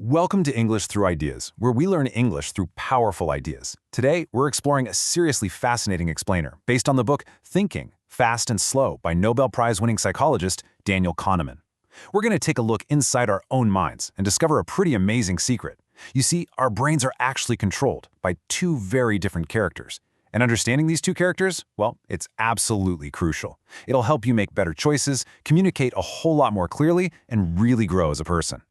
Welcome to English Through Ideas, where we learn English through powerful ideas. Today, we're exploring a seriously fascinating explainer based on the book Thinking, Fast and Slow by Nobel Prize-winning psychologist Daniel Kahneman. We're going to take a look inside our own minds and discover a pretty amazing secret. You see, our brains are actually controlled by two very different characters. And understanding these two characters, well, it's absolutely crucial. It'll help you make better choices, communicate a whole lot more clearly, and really grow as a person.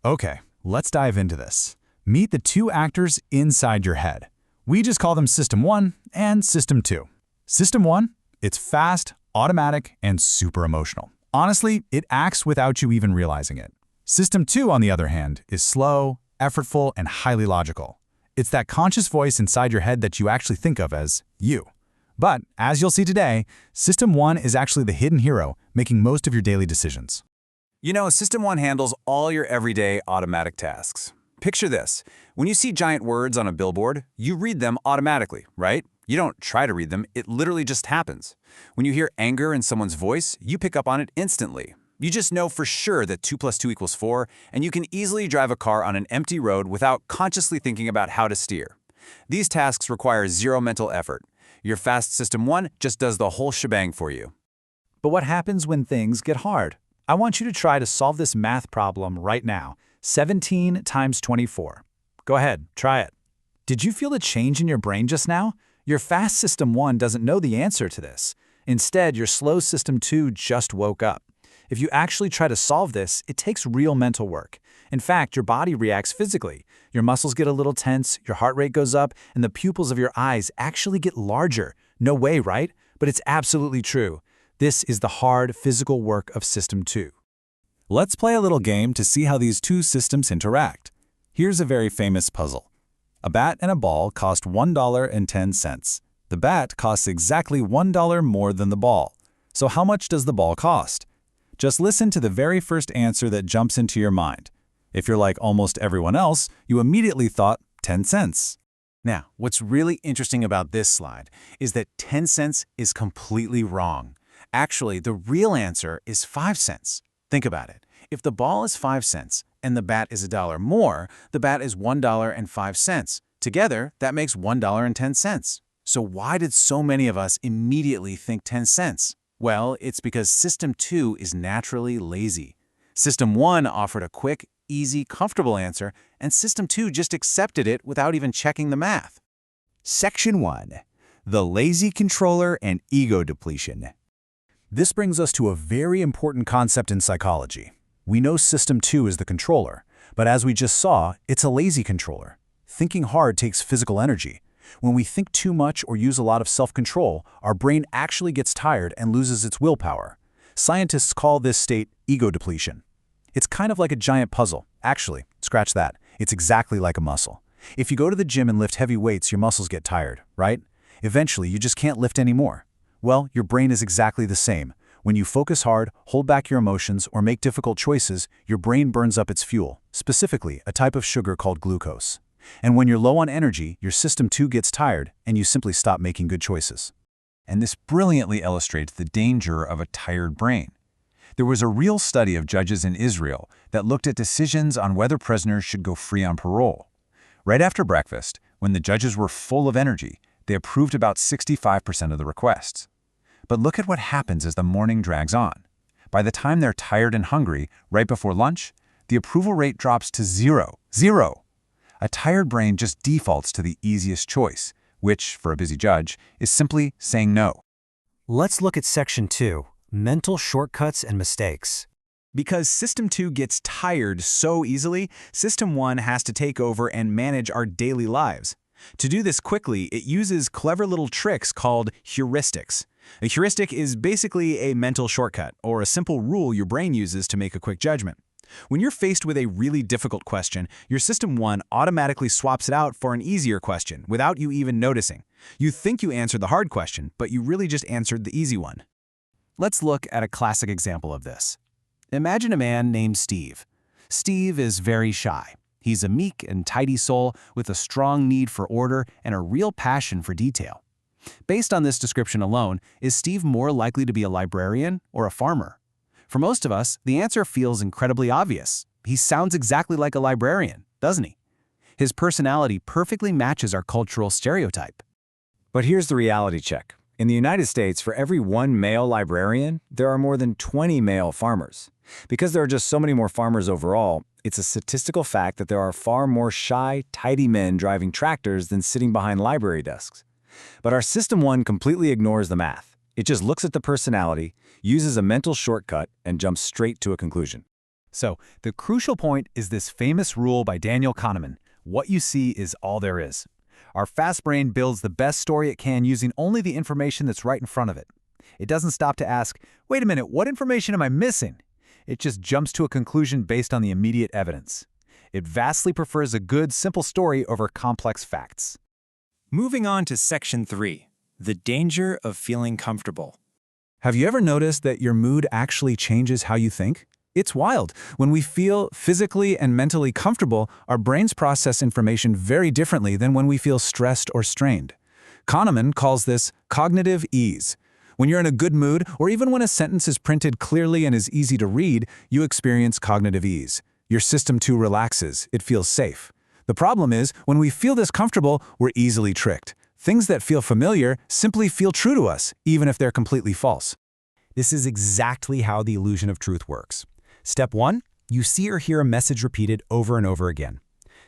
Okay, let's dive into this. Meet the two actors inside your head. We just call them System 1 and System 2. System 1, it's fast, automatic, and super emotional. Honestly, it acts without you even realizing it. System 2, on the other hand, is slow, effortful, and highly logical. It's that conscious voice inside your head that you actually think of as you. But, as you'll see today, System 1 is actually the hidden hero, making most of your daily decisions. You know, System 1 handles all your everyday automatic tasks. Picture this. When you see giant words on a billboard, you read them automatically, right? You don't try to read them, it literally just happens. When you hear anger in someone's voice, you pick up on it instantly. You just know for sure that 2 + 2 = 4, and you can easily drive a car on an empty road without consciously thinking about how to steer. These tasks require zero mental effort. Your fast System 1 just does the whole shebang for you. But what happens when things get hard? I want you to try to solve this math problem right now. 17 times 24. Go ahead, try it. Did you feel the change in your brain just now? Your fast System 1 doesn't know the answer to this. Instead, your slow System 2 just woke up. If you actually try to solve this, it takes real mental work. In fact, your body reacts physically. Your muscles get a little tense, your heart rate goes up, and the pupils of your eyes actually get larger. No way, right? But it's absolutely true. This is the hard, physical work of System 2. Let's play a little game to see how these two systems interact. Here's a very famous puzzle. A bat and a ball cost $1.10. The bat costs exactly $1 more than the ball. So how much does the ball cost? Just listen to the very first answer that jumps into your mind. If you're like almost everyone else, you immediately thought 10 cents. Now, what's really interesting about this slide is that 10 cents is completely wrong. Actually, the real answer is 5 cents. Think about it. If the ball is 5 cents and the bat is $1 more, the bat is $1.05. Together, that makes $1.10. So why did so many of us immediately think 10 cents? Well, it's because System 2 is naturally lazy. System 1 offered a quick, easy, comfortable answer, and System 2 just accepted it without even checking the math. Section 1. The lazy controller and ego depletion. This brings us to a very important concept in psychology. We know System 2 is the controller, but as we just saw, it's a lazy controller. Thinking hard takes physical energy. When we think too much or use a lot of self-control, our brain actually gets tired and loses its willpower. Scientists call this state ego depletion. It's kind of like a giant puzzle. Actually, scratch that. It's exactly like a muscle. If you go to the gym and lift heavy weights, your muscles get tired, right? Eventually, you just can't lift anymore. Well, your brain is exactly the same. When you focus hard, hold back your emotions, or make difficult choices, your brain burns up its fuel, specifically a type of sugar called glucose. And when you're low on energy, your System 2 gets tired, and you simply stop making good choices. And this brilliantly illustrates the danger of a tired brain. There was a real study of judges in Israel that looked at decisions on whether prisoners should go free on parole. Right after breakfast, when the judges were full of energy, they approved about 65% of the requests. But look at what happens as the morning drags on. By the time they're tired and hungry, right before lunch, the approval rate drops to zero. A tired brain just defaults to the easiest choice, which, for a busy judge, is simply saying no. Let's look at Section 2, Mental Shortcuts and Mistakes. Because System 2 gets tired so easily, System 1 has to take over and manage our daily lives. To do this quickly, it uses clever little tricks called heuristics. A heuristic is basically a mental shortcut, or a simple rule your brain uses to make a quick judgment. When you're faced with a really difficult question, your System 1 automatically swaps it out for an easier question without you even noticing. You think you answered the hard question, but you really just answered the easy one. Let's look at a classic example of this. Imagine a man named Steve. Steve is very shy. He's a meek and tidy soul with a strong need for order and a real passion for detail. Based on this description alone, is Steve more likely to be a librarian or a farmer? For most of us, the answer feels incredibly obvious. He sounds exactly like a librarian, doesn't he? His personality perfectly matches our cultural stereotype. But here's the reality check. In the United States, for every one male librarian, there are more than 20 male farmers. Because there are just so many more farmers overall, it's a statistical fact that there are far more shy, tidy men driving tractors than sitting behind library desks. But our System 1 completely ignores the math. It just looks at the personality, uses a mental shortcut, and jumps straight to a conclusion. So, the crucial point is this famous rule by Daniel Kahneman: what you see is all there is. Our fast brain builds the best story it can using only the information that's right in front of it. It doesn't stop to ask, wait a minute, what information am I missing? It just jumps to a conclusion based on the immediate evidence. It vastly prefers a good, simple story over complex facts. Moving on to Section 3, the danger of feeling comfortable. Have you ever noticed that your mood actually changes how you think? It's wild. When we feel physically and mentally comfortable, our brains process information very differently than when we feel stressed or strained. Kahneman calls this cognitive ease. When you're in a good mood, or even when a sentence is printed clearly and is easy to read, you experience cognitive ease. Your System 2 relaxes. It feels safe. The problem is, when we feel this comfortable, we're easily tricked. Things that feel familiar simply feel true to us, even if they're completely false. This is exactly how the illusion of truth works. Step 1, you see or hear a message repeated over and over again.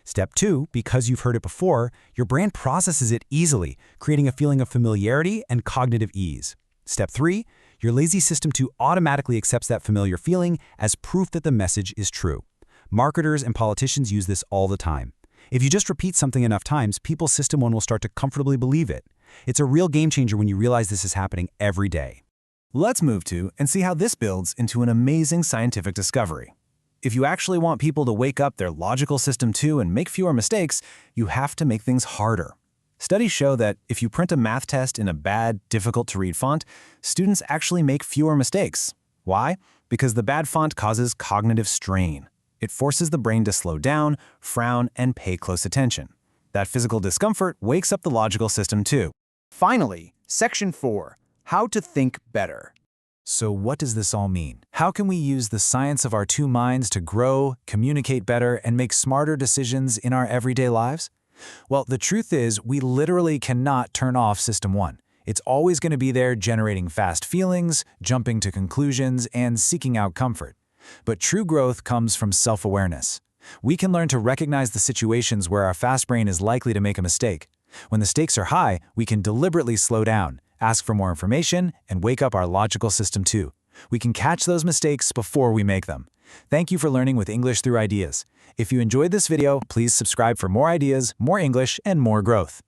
Step 2, because you've heard it before, your brain processes it easily, creating a feeling of familiarity and cognitive ease. Step 3, your lazy System 2 automatically accepts that familiar feeling as proof that the message is true. Marketers and politicians use this all the time. If you just repeat something enough times, people's System 1 will start to comfortably believe it. It's a real game changer when you realize this is happening every day. Let's move to and see how this builds into an amazing scientific discovery. If you actually want people to wake up their logical System 2 and make fewer mistakes, you have to make things harder. Studies show that if you print a math test in a bad, difficult-to-read font, students actually make fewer mistakes. Why? Because the bad font causes cognitive strain. It forces the brain to slow down, frown, and pay close attention. That physical discomfort wakes up the logical System 2. Finally, Section 4. How to think better. So what does this all mean? How can we use the science of our two minds to grow, communicate better, and make smarter decisions in our everyday lives? Well, the truth is, we literally cannot turn off System 1. It's always going to be there, generating fast feelings, jumping to conclusions, and seeking out comfort. But true growth comes from self-awareness. We can learn to recognize the situations where our fast brain is likely to make a mistake. When the stakes are high, we can deliberately slow down, ask for more information, and wake up our logical System 2. We can catch those mistakes before we make them. Thank you for learning with English through ideas. If you enjoyed this video, please subscribe for more ideas, more English, and more growth.